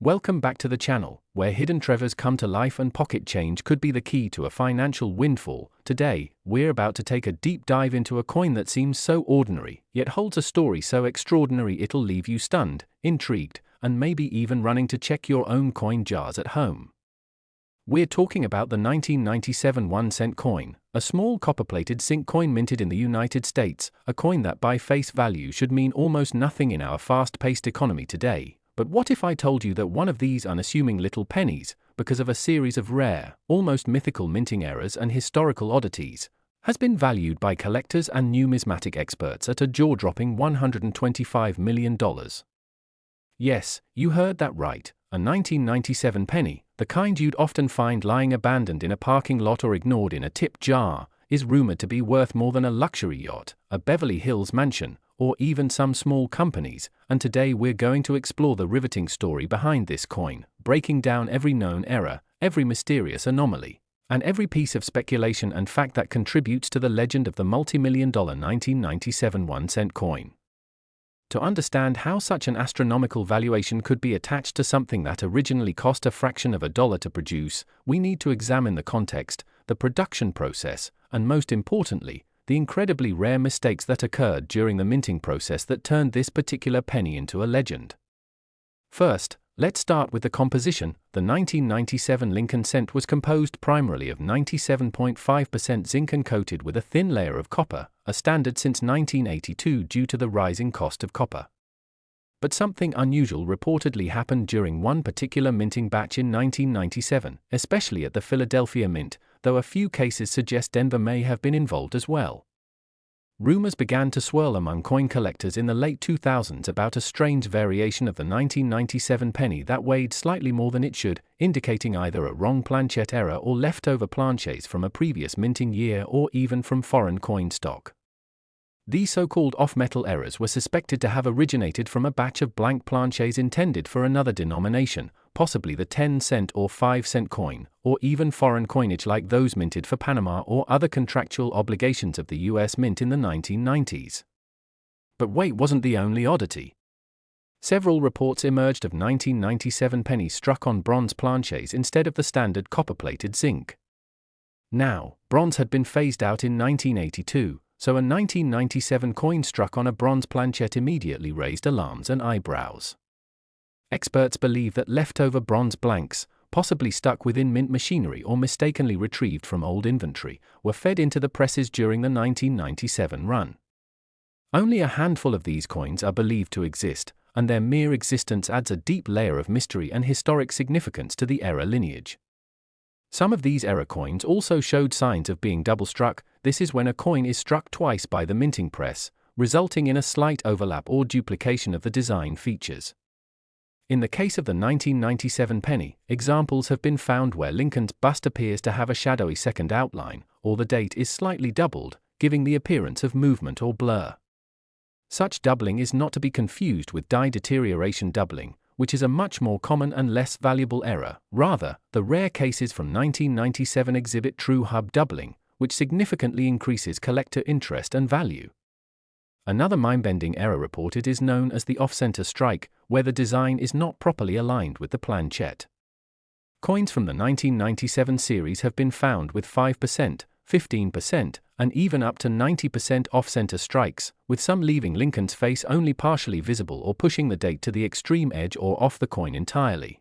Welcome back to the channel, where hidden treasures come to life and pocket change could be the key to a financial windfall. Today, we're about to take a deep dive into a coin that seems so ordinary, yet holds a story so extraordinary it'll leave you stunned, intrigued, and maybe even running to check your own coin jars at home. We're talking about the 1997 1-cent coin, a small copper-plated zinc coin minted in the United States, a coin that by face value should mean almost nothing in our fast-paced economy today. But what if I told you that one of these unassuming little pennies, because of a series of rare, almost mythical minting errors and historical oddities, has been valued by collectors and numismatic experts at a jaw-dropping $125 million? Yes, you heard that right, a 1997 penny, the kind you'd often find lying abandoned in a parking lot or ignored in a tip jar, is rumored to be worth more than a luxury yacht, a Beverly Hills mansion, or even some small companies, and today we're going to explore the riveting story behind this coin, breaking down every known error, every mysterious anomaly, and every piece of speculation and fact that contributes to the legend of the multi-million-dollar 1997 1-cent coin. To understand how such an astronomical valuation could be attached to something that originally cost a fraction of a dollar to produce, we need to examine the context, the production process, and most importantly, the incredibly rare mistakes that occurred during the minting process that turned this particular penny into a legend. First, let's start with the composition. The 1997 Lincoln cent was composed primarily of 97.5% zinc and coated with a thin layer of copper, a standard since 1982 due to the rising cost of copper. But something unusual reportedly happened during one particular minting batch in 1997, especially at the Philadelphia Mint, though a few cases suggest Denver may have been involved as well. Rumors began to swirl among coin collectors in the late 2000s about a strange variation of the 1997 penny that weighed slightly more than it should, indicating either a wrong planchette error or leftover planches from a previous minting year or even from foreign coin stock. These so-called off-metal errors were suspected to have originated from a batch of blank planches intended for another denomination, possibly the 10-cent or 5-cent coin, or even foreign coinage like those minted for Panama or other contractual obligations of the US Mint in the 1990s. But weight wasn't the only oddity. Several reports emerged of 1997 pennies struck on bronze planches instead of the standard copper-plated zinc. Now, bronze had been phased out in 1982, so a 1997 coin struck on a bronze planchette immediately raised alarms and eyebrows. Experts believe that leftover bronze blanks, possibly stuck within mint machinery or mistakenly retrieved from old inventory, were fed into the presses during the 1997 run. Only a handful of these coins are believed to exist, and their mere existence adds a deep layer of mystery and historic significance to the error lineage. Some of these error coins also showed signs of being double-struck. This is when a coin is struck twice by the minting press, resulting in a slight overlap or duplication of the design features. In the case of the 1997 penny, examples have been found where Lincoln's bust appears to have a shadowy second outline, or the date is slightly doubled, giving the appearance of movement or blur. Such doubling is not to be confused with die deterioration doubling, which is a much more common and less valuable error. Rather, the rare cases from 1997 exhibit true hub doubling, which significantly increases collector interest and value. Another mind-bending error reported is known as the off-center strike, where the design is not properly aligned with the planchette. Coins from the 1997 series have been found with 5%, 15%, and even up to 90% off-center strikes, with some leaving Lincoln's face only partially visible or pushing the date to the extreme edge or off the coin entirely.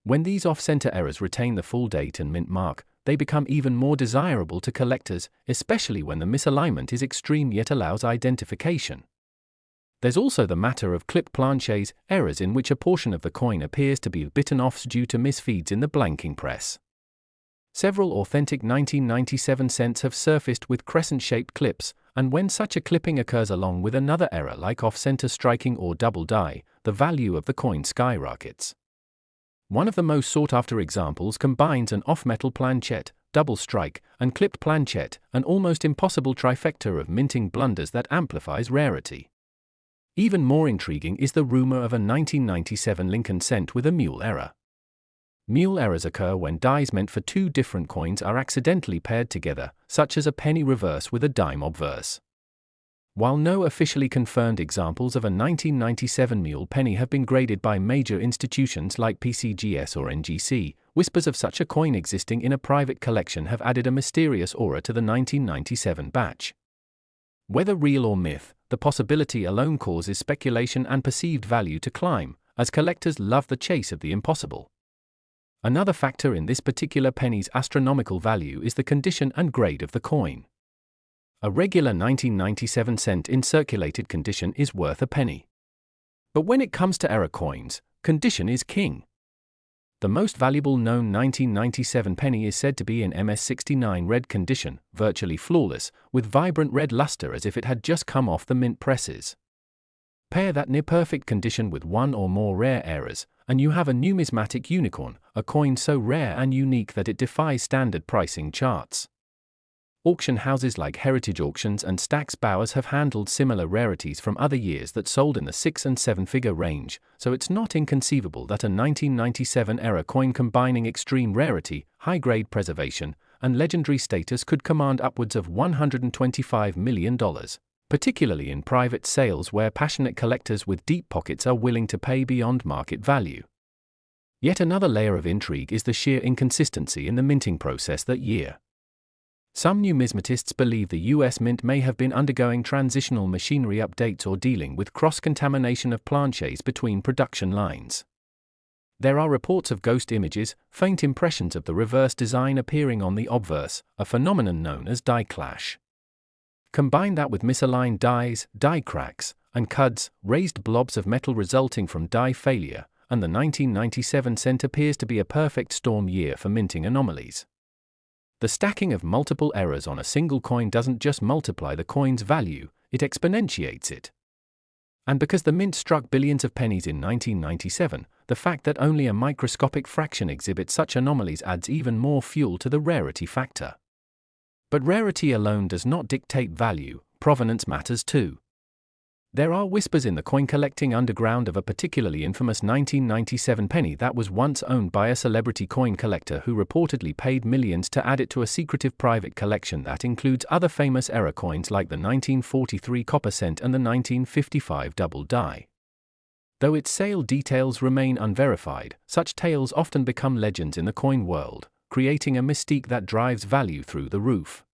When these off-center errors retain the full date and mint mark, they become even more desirable to collectors, especially when the misalignment is extreme yet allows identification. There's also the matter of clipped planches, errors in which a portion of the coin appears to be bitten off due to misfeeds in the blanking press. Several authentic 1997 cents have surfaced with crescent-shaped clips, and when such a clipping occurs along with another error like off-center striking or double die, the value of the coin skyrockets. One of the most sought-after examples combines an off-metal planchette, double strike, and clipped planchette, an almost impossible trifecta of minting blunders that amplifies rarity. Even more intriguing is the rumor of a 1997 Lincoln cent with a mule error. Mule errors occur when dies meant for two different coins are accidentally paired together, such as a penny reverse with a dime obverse. While no officially confirmed examples of a 1997 mule penny have been graded by major institutions like PCGS or NGC, whispers of such a coin existing in a private collection have added a mysterious aura to the 1997 batch. Whether real or myth, the possibility alone causes speculation and perceived value to climb, as collectors love the chase of the impossible. Another factor in this particular penny's astronomical value is the condition and grade of the coin. A regular 1997 cent in circulated condition is worth a penny. But when it comes to error coins, condition is king. The most valuable known 1997 penny is said to be in MS69 red condition, virtually flawless, with vibrant red luster as if it had just come off the mint presses. Pair that near-perfect condition with one or more rare errors, and you have a numismatic unicorn, a coin so rare and unique that it defies standard pricing charts. Auction houses like Heritage Auctions and Stack's Bowers have handled similar rarities from other years that sold in the 6- and 7-figure range, so it's not inconceivable that a 1997 era coin combining extreme rarity, high-grade preservation, and legendary status could command upwards of $125 million, particularly in private sales where passionate collectors with deep pockets are willing to pay beyond market value. Yet another layer of intrigue is the sheer inconsistency in the minting process that year. Some numismatists believe the US Mint may have been undergoing transitional machinery updates or dealing with cross-contamination of planchets between production lines. There are reports of ghost images, faint impressions of the reverse design appearing on the obverse, a phenomenon known as die clash. Combine that with misaligned dies, die cracks, and cuds, raised blobs of metal resulting from die failure, and the 1997 cent appears to be a perfect storm year for minting anomalies. The stacking of multiple errors on a single coin doesn't just multiply the coin's value, it exponentiates it. And because the mint struck billions of pennies in 1997, the fact that only a microscopic fraction exhibit such anomalies adds even more fuel to the rarity factor. But rarity alone does not dictate value, provenance matters too. There are whispers in the coin-collecting underground of a particularly infamous 1997 penny that was once owned by a celebrity coin collector who reportedly paid millions to add it to a secretive private collection that includes other famous error coins like the 1943 copper cent and the 1955 double die. Though its sale details remain unverified, such tales often become legends in the coin world, creating a mystique that drives value through the roof.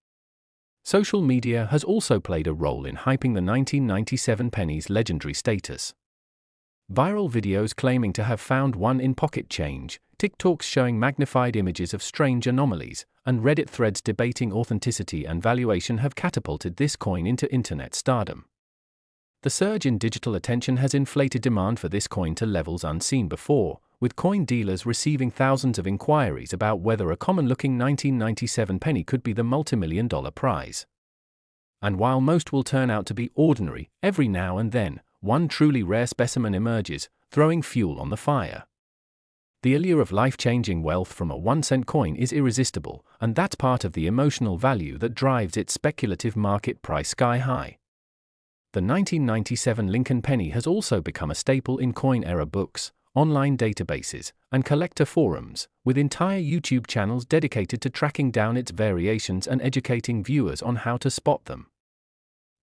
Social media has also played a role in hyping the 1997 penny's legendary status. Viral videos claiming to have found one in pocket change, TikToks showing magnified images of strange anomalies, and Reddit threads debating authenticity and valuation have catapulted this coin into internet stardom. The surge in digital attention has inflated demand for this coin to levels unseen before, with coin dealers receiving thousands of inquiries about whether a common-looking 1997 penny could be the multimillion-dollar prize. And while most will turn out to be ordinary, every now and then, one truly rare specimen emerges, throwing fuel on the fire. The allure of life-changing wealth from a 1-cent coin is irresistible, and that's part of the emotional value that drives its speculative market price sky-high. The 1997 Lincoln penny has also become a staple in coin-era books, online databases, and collector forums, with entire YouTube channels dedicated to tracking down its variations and educating viewers on how to spot them.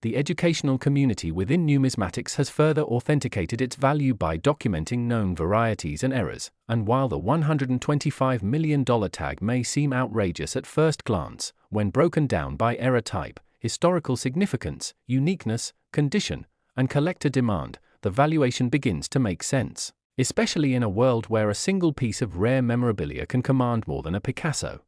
The educational community within numismatics has further authenticated its value by documenting known varieties and errors, and while the $125 million tag may seem outrageous at first glance, when broken down by error type, historical significance, uniqueness, condition, and collector demand, the valuation begins to make sense, especially in a world where a single piece of rare memorabilia can command more than a Picasso.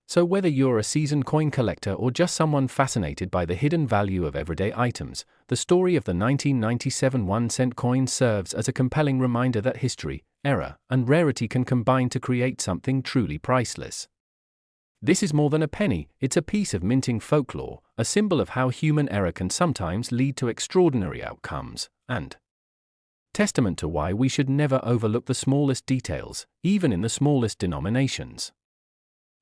So whether you're a seasoned coin collector or just someone fascinated by the hidden value of everyday items, the story of the 1997 1-cent coin serves as a compelling reminder that history, error, and rarity can combine to create something truly priceless. This is more than a penny, it's a piece of minting folklore, a symbol of how human error can sometimes lead to extraordinary outcomes, and testament to why we should never overlook the smallest details, even in the smallest denominations.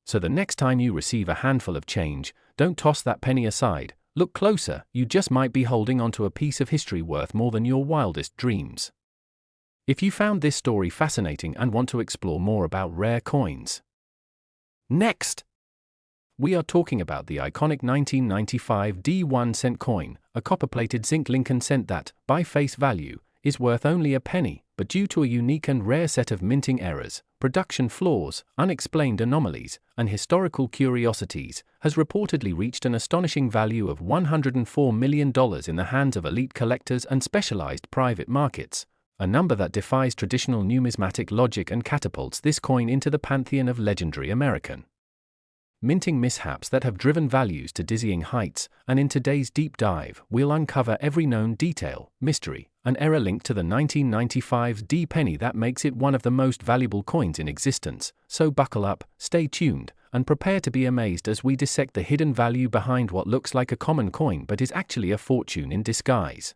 So the next time you receive a handful of change, don't toss that penny aside, look closer, you just might be holding onto a piece of history worth more than your wildest dreams. If you found this story fascinating and want to explore more about rare coins. Next! We are talking about the iconic 1995 D1 cent coin, a copper-plated zinc Lincoln cent that, by face value, is worth only a penny, but due to a unique and rare set of minting errors, production flaws, unexplained anomalies, and historical curiosities, has reportedly reached an astonishing value of $104 million in the hands of elite collectors and specialized private markets, a number that defies traditional numismatic logic and catapults this coin into the pantheon of legendary American minting mishaps that have driven values to dizzying heights. And in today's deep dive, we'll uncover every known detail, mystery, and error linked to the 1995 D penny that makes it one of the most valuable coins in existence. So buckle up, stay tuned, and prepare to be amazed as we dissect the hidden value behind what looks like a common coin but is actually a fortune in disguise.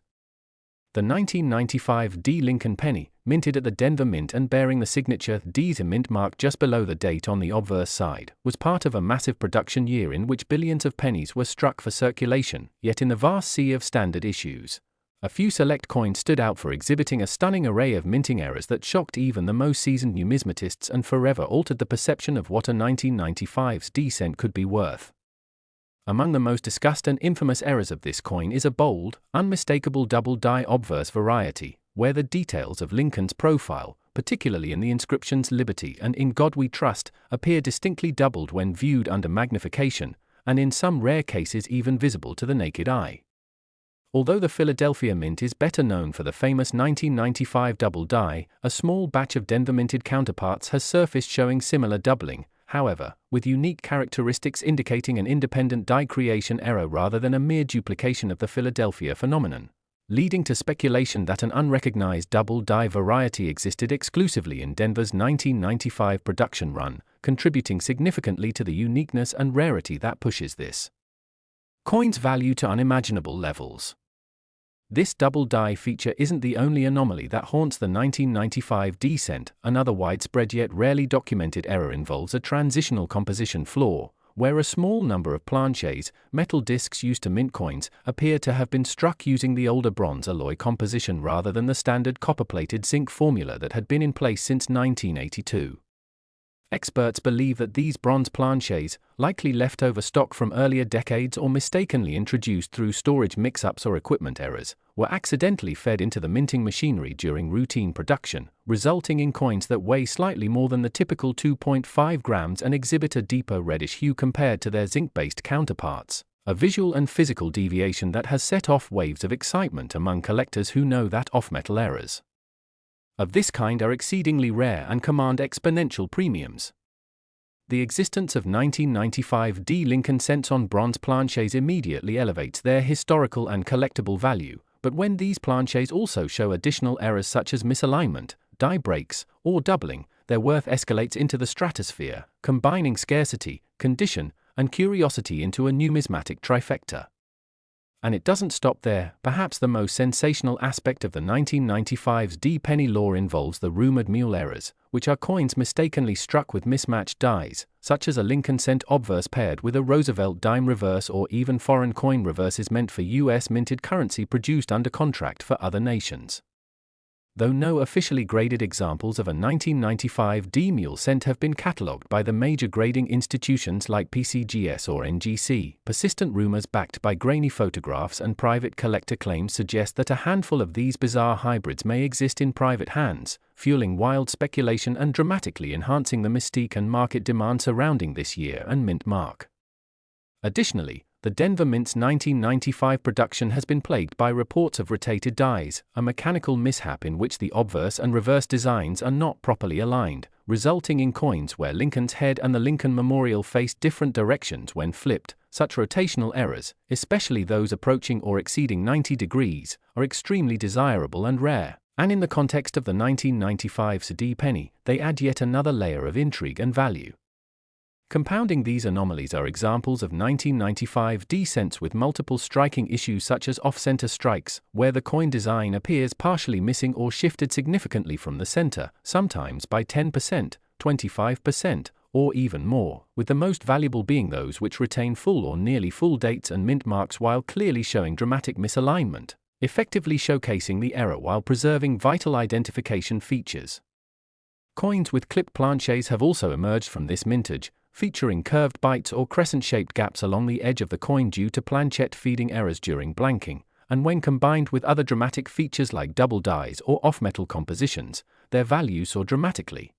The 1995 D Lincoln penny, minted at the Denver Mint and bearing the signature D's mint mark just below the date on the obverse side, was part of a massive production year in which billions of pennies were struck for circulation. Yet in the vast sea of standard issues, a few select coins stood out for exhibiting a stunning array of minting errors that shocked even the most seasoned numismatists and forever altered the perception of what a 1995's D cent could be worth. Among the most discussed and infamous errors of this coin is a bold, unmistakable double-die obverse variety, where the details of Lincoln's profile, particularly in the inscriptions "Liberty" and "In God We Trust," appear distinctly doubled when viewed under magnification, and in some rare cases even visible to the naked eye. Although the Philadelphia Mint is better known for the famous 1995 double die, a small batch of Denver minted counterparts has surfaced showing similar doubling, however, with unique characteristics indicating an independent die creation error rather than a mere duplication of the Philadelphia phenomenon, leading to speculation that an unrecognized double die variety existed exclusively in Denver's 1995 production run, contributing significantly to the uniqueness and rarity that pushes this coin's value to unimaginable levels. This double die feature isn't the only anomaly that haunts the 1995 D cent. Another widespread yet rarely documented error involves a transitional composition flaw, where a small number of planchets, metal discs used to mint coins, appear to have been struck using the older bronze alloy composition rather than the standard copper-plated zinc formula that had been in place since 1982. Experts believe that these bronze planchets, likely leftover stock from earlier decades or mistakenly introduced through storage mix-ups or equipment errors, were accidentally fed into the minting machinery during routine production, resulting in coins that weigh slightly more than the typical 2.5 grams and exhibit a deeper reddish hue compared to their zinc-based counterparts, a visual and physical deviation that has set off waves of excitement among collectors who know that off-metal errors of this kind are exceedingly rare and command exponential premiums. The existence of 1995 D Lincoln cents on bronze planchets immediately elevates their historical and collectible value, but when these planchets also show additional errors such as misalignment, die breaks, or doubling, their worth escalates into the stratosphere, combining scarcity, condition, and curiosity into a numismatic trifecta. And it doesn't stop there. Perhaps the most sensational aspect of the 1995's D penny lore involves the rumored mule errors, which are coins mistakenly struck with mismatched dies, such as a Lincoln cent obverse paired with a Roosevelt dime reverse or even foreign coin reverses meant for U.S. minted currency produced under contract for other nations. Though no officially graded examples of a 1995 D mule cent have been catalogued by the major grading institutions like PCGS or NGC, persistent rumors backed by grainy photographs and private collector claims suggest that a handful of these bizarre hybrids may exist in private hands, fueling wild speculation and dramatically enhancing the mystique and market demand surrounding this year and mint mark. Additionally, the Denver Mint's 1995 production has been plagued by reports of rotated dies, a mechanical mishap in which the obverse and reverse designs are not properly aligned, resulting in coins where Lincoln's head and the Lincoln Memorial face different directions when flipped. Such rotational errors, especially those approaching or exceeding 90 degrees, are extremely desirable and rare, and in the context of the 1995's D penny, they add yet another layer of intrigue and value. Compounding these anomalies are examples of 1995 D cents with multiple striking issues such as off-center strikes, where the coin design appears partially missing or shifted significantly from the center, sometimes by 10%, 25%, or even more, with the most valuable being those which retain full or nearly full dates and mint marks while clearly showing dramatic misalignment, effectively showcasing the error while preserving vital identification features. Coins with clipped planchets have also emerged from this mintage, featuring curved bites or crescent-shaped gaps along the edge of the coin due to planchette feeding errors during blanking, and when combined with other dramatic features like double dies or off-metal compositions, their value soar dramatically.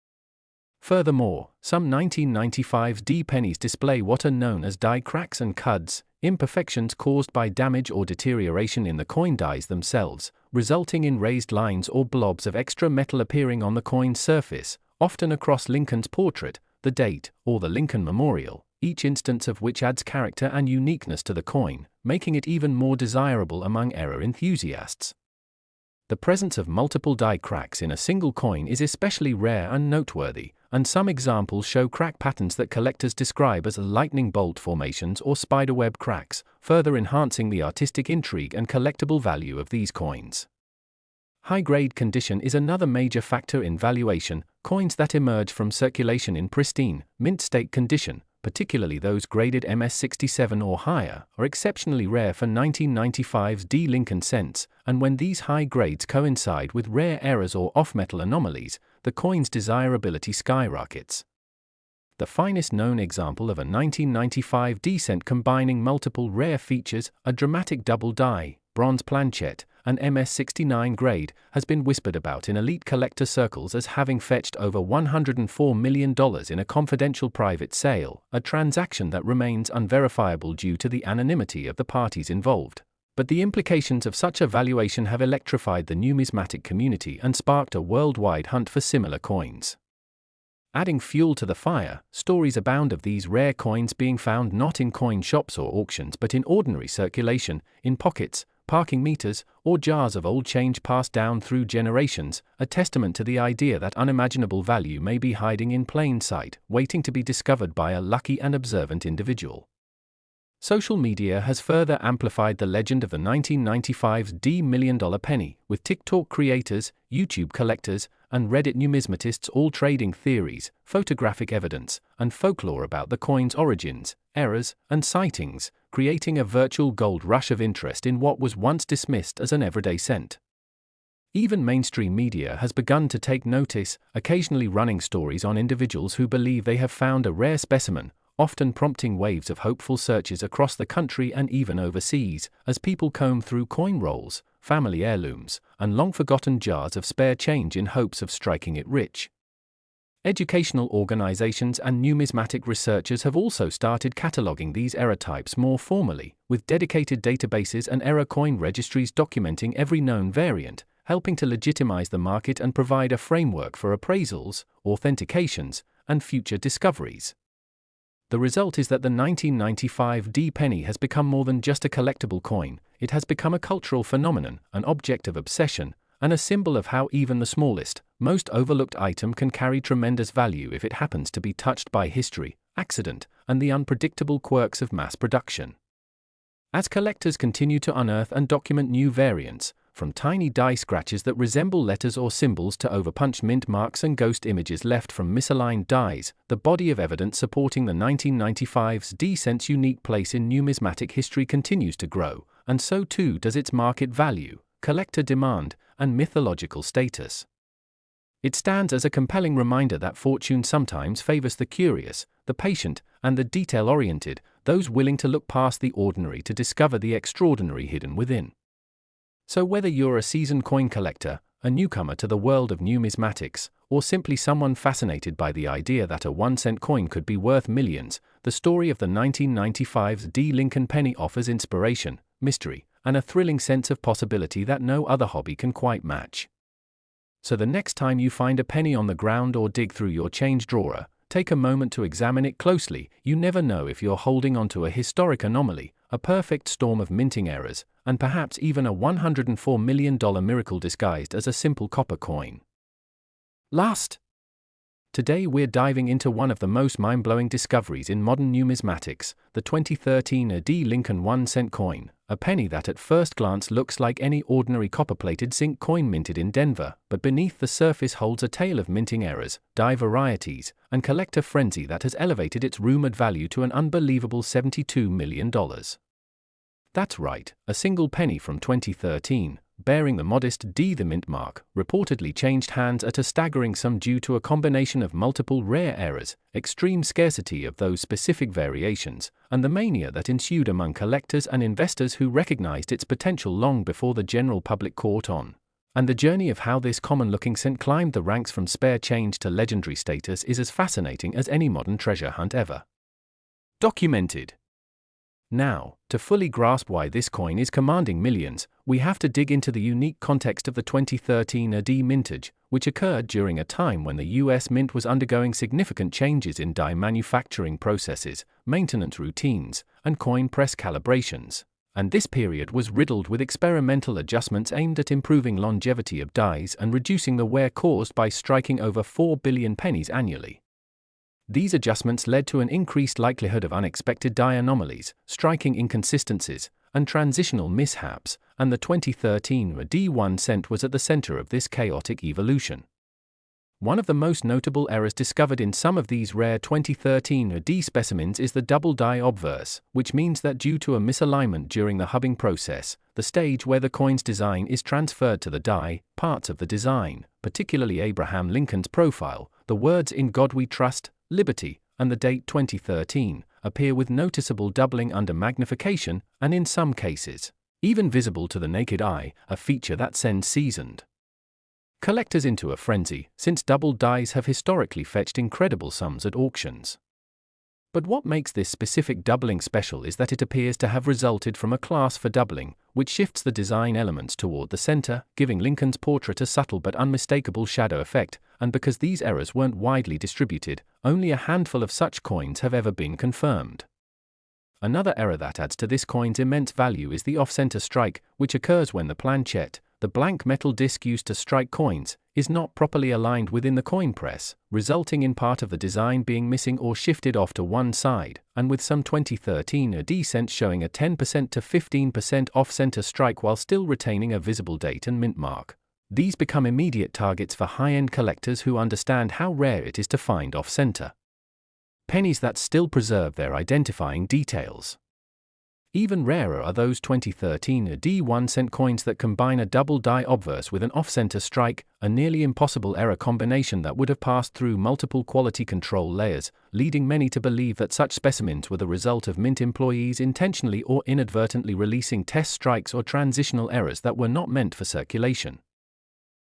Furthermore, some 1995 D pennies display what are known as die cracks and cuds, imperfections caused by damage or deterioration in the coin dies themselves, resulting in raised lines or blobs of extra metal appearing on the coin's surface, often across Lincoln's portrait, the date, or the Lincoln Memorial, each instance of which adds character and uniqueness to the coin, making it even more desirable among error enthusiasts. The presence of multiple die cracks in a single coin is especially rare and noteworthy, and some examples show crack patterns that collectors describe as lightning bolt formations or spiderweb cracks, further enhancing the artistic intrigue and collectible value of these coins. High-grade condition is another major factor in valuation. Coins that emerge from circulation in pristine, mint-state condition, particularly those graded MS67 or higher, are exceptionally rare for 1995's D Lincoln cents, and when these high grades coincide with rare errors or off-metal anomalies, the coin's desirability skyrockets. The finest known example of a 1995 D cent combining multiple rare features, a dramatic double die, bronze planchette, and MS69 grade, has been whispered about in elite collector circles as having fetched over $104 million in a confidential private sale, a transaction that remains unverifiable due to the anonymity of the parties involved. But the implications of such a valuation have electrified the numismatic community and sparked a worldwide hunt for similar coins. Adding fuel to the fire, stories abound of these rare coins being found not in coin shops or auctions but in ordinary circulation, in pockets, parking meters, or jars of old change passed down through generations, a testament to the idea that unimaginable value may be hiding in plain sight, waiting to be discovered by a lucky and observant individual. Social media has further amplified the legend of the 1995's D million-dollar penny, with TikTok creators, YouTube collectors, and Reddit numismatists all trading theories, photographic evidence, and folklore about the coin's origins, errors, and sightings, creating a virtual gold rush of interest in what was once dismissed as an everyday cent. Even mainstream media has begun to take notice, occasionally running stories on individuals who believe they have found a rare specimen, often prompting waves of hopeful searches across the country and even overseas, as people comb through coin rolls, family heirlooms, and long-forgotten jars of spare change in hopes of striking it rich. Educational organizations and numismatic researchers have also started cataloging these error types more formally, with dedicated databases and error coin registries documenting every known variant, helping to legitimize the market and provide a framework for appraisals, authentications, and future discoveries. The result is that the 1995 D penny has become more than just a collectible coin. It has become a cultural phenomenon, an object of obsession, and a symbol of how even the smallest, most overlooked item can carry tremendous value if it happens to be touched by history, accident, and the unpredictable quirks of mass production. As collectors continue to unearth and document new variants, from tiny die scratches that resemble letters or symbols to overpunched mint marks and ghost images left from misaligned dies, the body of evidence supporting the 1995's D cent's unique place in numismatic history continues to grow, and so too does its market value, collector demand, and mythological status. It stands as a compelling reminder that fortune sometimes favors the curious, the patient, and the detail-oriented, those willing to look past the ordinary to discover the extraordinary hidden within. So whether you're a seasoned coin collector, a newcomer to the world of numismatics, or simply someone fascinated by the idea that a 1-cent coin could be worth millions, the story of the 1995's D Lincoln penny offers inspiration, mystery, and a thrilling sense of possibility that no other hobby can quite match. So the next time you find a penny on the ground or dig through your change drawer, take a moment to examine it closely. You never know if you're holding onto a historic anomaly, a perfect storm of minting errors, and perhaps even a $104 million miracle disguised as a simple copper coin. Today we're diving into one of the most mind-blowing discoveries in modern numismatics, the 2013 D Lincoln 1-cent coin, a penny that at first glance looks like any ordinary copper-plated zinc coin minted in Denver, but beneath the surface holds a tale of minting errors, die varieties, and collector frenzy that has elevated its rumored value to an unbelievable $72 million. That's right, a single penny from 2013, bearing the modest D. The mint mark reportedly changed hands at a staggering sum due to a combination of multiple rare errors, extreme scarcity of those specific variations, and the mania that ensued among collectors and investors who recognized its potential long before the general public caught on. And the journey of how this common-looking cent climbed the ranks from spare change to legendary status is as fascinating as any modern treasure hunt ever documented. Now, to fully grasp why this coin is commanding millions, we have to dig into the unique context of the 2013 AD mintage, which occurred during a time when the US Mint was undergoing significant changes in die manufacturing processes, maintenance routines, and coin press calibrations. And this period was riddled with experimental adjustments aimed at improving longevity of dies and reducing the wear caused by striking over 4 billion pennies annually. These adjustments led to an increased likelihood of unexpected die anomalies, striking inconsistencies, and transitional mishaps, and the 2013 AD 1 cent was at the center of this chaotic evolution. One of the most notable errors discovered in some of these rare 2013 AD specimens is the double die obverse, which means that due to a misalignment during the hubbing process, the stage where the coin's design is transferred to the die, parts of the design, particularly Abraham Lincoln's profile, the words "In God We Trust," "Liberty," and the date 2013, appear with noticeable doubling under magnification, and in some cases, even visible to the naked eye, a feature that sends seasoned collectors into a frenzy, since double dies have historically fetched incredible sums at auctions. But what makes this specific doubling special is that it appears to have resulted from a class for doubling, which shifts the design elements toward the center, giving Lincoln's portrait a subtle but unmistakable shadow effect, and because these errors weren't widely distributed, only a handful of such coins have ever been confirmed. Another error that adds to this coin's immense value is the off-center strike, which occurs when the planchette, the blank metal disc used to strike coins, is not properly aligned within the coin press, resulting in part of the design being missing or shifted off to one side, and with some 2013 AD cents showing a 10% to 15% off-center strike while still retaining a visible date and mint mark. These become immediate targets for high-end collectors who understand how rare it is to find off-center pennies that still preserve their identifying details. Even rarer are those 2013 AD 1 cent coins that combine a double die obverse with an off-center strike, a nearly impossible error combination that would have passed through multiple quality control layers, leading many to believe that such specimens were the result of mint employees intentionally or inadvertently releasing test strikes or transitional errors that were not meant for circulation.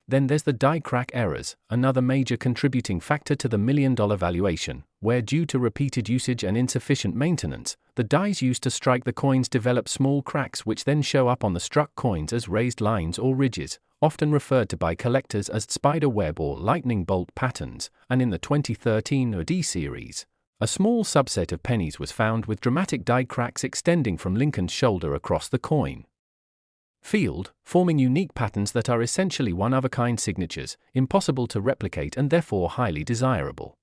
Then there's the die crack errors, another major contributing factor to the million-dollar valuation, where due to repeated usage and insufficient maintenance, the dies used to strike the coins develop small cracks which then show up on the struck coins as raised lines or ridges, often referred to by collectors as spider web or lightning bolt patterns, and in the 2013 AD series, a small subset of pennies was found with dramatic die cracks extending from Lincoln's shoulder across the coin field, forming unique patterns that are essentially one-of-a-kind signatures, impossible to replicate and therefore highly desirable.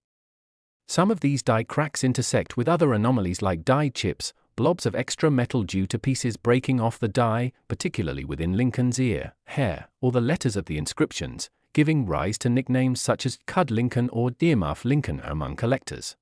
Some of these die cracks intersect with other anomalies like die chips, blobs of extra metal due to pieces breaking off the die, particularly within Lincoln's ear, hair, or the letters of the inscriptions, giving rise to nicknames such as Cud Lincoln or Dearmouth Lincoln among collectors.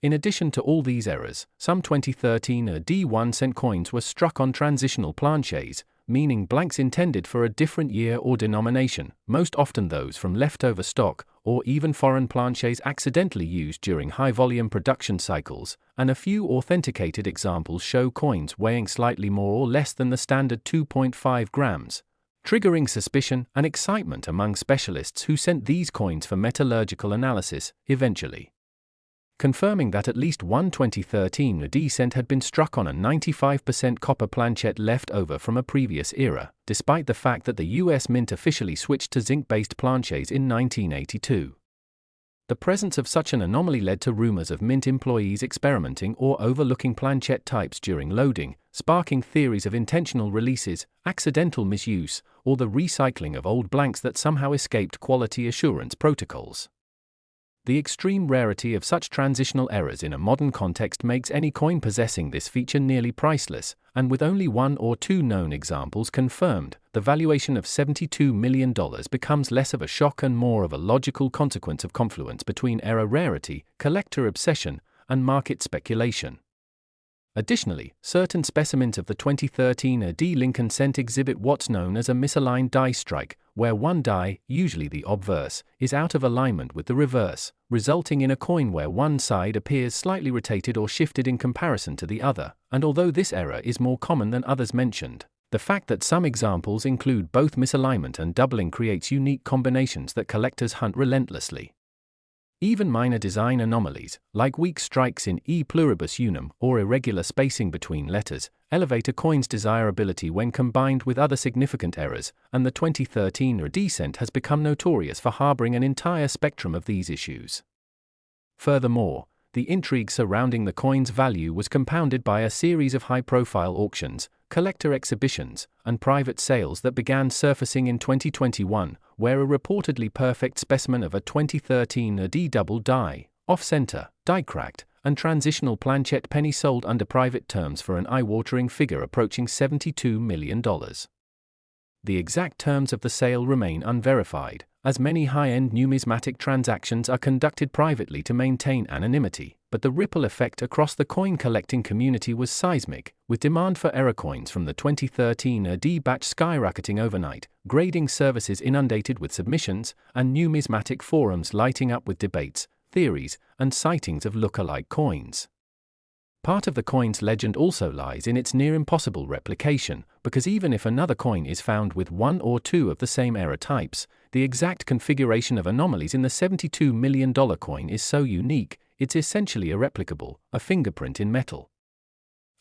In addition to all these errors, some 2013 AD 1 cent coins were struck on transitional planchets, meaning blanks intended for a different year or denomination, most often those from leftover stock, or even foreign planchets accidentally used during high-volume production cycles, and a few authenticated examples show coins weighing slightly more or less than the standard 2.5 grams, triggering suspicion and excitement among specialists who sent these coins for metallurgical analysis, eventually confirming that at least one 2013 AD cent had been struck on a 95% copper planchette left over from a previous era, despite the fact that the US Mint officially switched to zinc-based planchets in 1982. The presence of such an anomaly led to rumors of Mint employees experimenting or overlooking planchette types during loading, sparking theories of intentional releases, accidental misuse, or the recycling of old blanks that somehow escaped quality assurance protocols. The extreme rarity of such transitional errors in a modern context makes any coin possessing this feature nearly priceless, and with only one or two known examples confirmed, the valuation of $72 million becomes less of a shock and more of a logical consequence of confluence between error rarity, collector obsession, and market speculation. Additionally, certain specimens of the 2013 AD Lincoln cent exhibit what's known as a misaligned die strike, where one die, usually the obverse, is out of alignment with the reverse, resulting in a coin where one side appears slightly rotated or shifted in comparison to the other. And although this error is more common than others mentioned, the fact that some examples include both misalignment and doubling creates unique combinations that collectors hunt relentlessly. Even minor design anomalies, like weak strikes in E pluribus unum or irregular spacing between letters, elevate a coin's desirability when combined with other significant errors, and the 2013 AD cent has become notorious for harboring an entire spectrum of these issues. Furthermore, the intrigue surrounding the coin's value was compounded by a series of high-profile auctions, collector exhibitions, and private sales that began surfacing in 2021, where a reportedly perfect specimen of a 2013 AD double die, off-center, die-cracked, and transitional planchette penny sold under private terms for an eye-watering figure approaching $72 million. The exact terms of the sale remain unverified, as many high-end numismatic transactions are conducted privately to maintain anonymity, but the ripple effect across the coin collecting community was seismic, with demand for error coins from the 2013 AD batch skyrocketing overnight, grading services inundated with submissions, and numismatic forums lighting up with debates, theories, and sightings of look-alike coins. Part of the coin's legend also lies in its near-impossible replication, because even if another coin is found with one or two of the same error types, the exact configuration of anomalies in the $72 million coin is so unique, it's essentially irreplicable, a fingerprint in metal.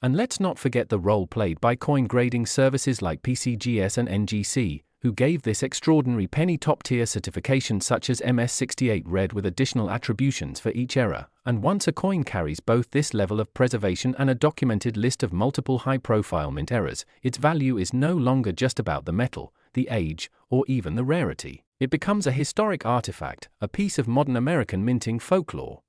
And let's not forget the role played by coin grading services like PCGS and NGC, who gave this extraordinary penny top-tier certification such as MS68 Red with additional attributions for each error. And once a coin carries both this level of preservation and a documented list of multiple high-profile mint errors, its value is no longer just about the metal, the age, or even the rarity. It becomes a historic artifact, a piece of modern American minting folklore.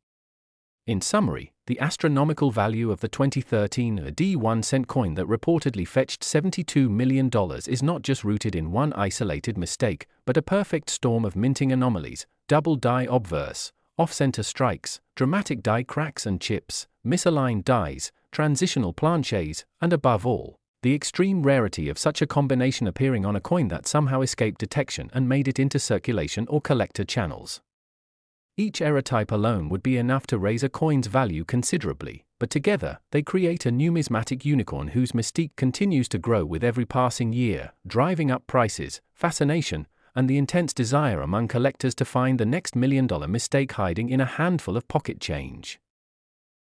In summary, the astronomical value of the 2013 AD 1 cent coin that reportedly fetched $72 million is not just rooted in one isolated mistake, but a perfect storm of minting anomalies, double die obverse, off-center strikes, dramatic die cracks and chips, misaligned dies, transitional planchets, and above all, the extreme rarity of such a combination appearing on a coin that somehow escaped detection and made it into circulation or collector channels. Each error type alone would be enough to raise a coin's value considerably, but together, they create a numismatic unicorn whose mystique continues to grow with every passing year, driving up prices, fascination, and the intense desire among collectors to find the next $1 million mistake hiding in a handful of pocket change.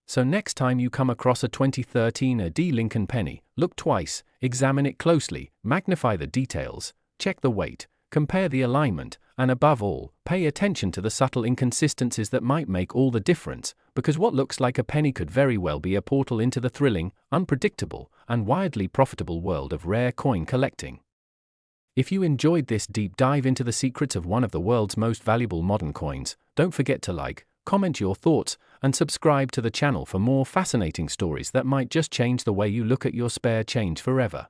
So next time you come across a 2013 AD Lincoln penny, look twice, examine it closely, magnify the details, check the weight, compare the alignment, and above all, pay attention to the subtle inconsistencies that might make all the difference, because what looks like a penny could very well be a portal into the thrilling, unpredictable, and wildly profitable world of rare coin collecting. If you enjoyed this deep dive into the secrets of one of the world's most valuable modern coins, don't forget to like, comment your thoughts, and subscribe to the channel for more fascinating stories that might just change the way you look at your spare change forever.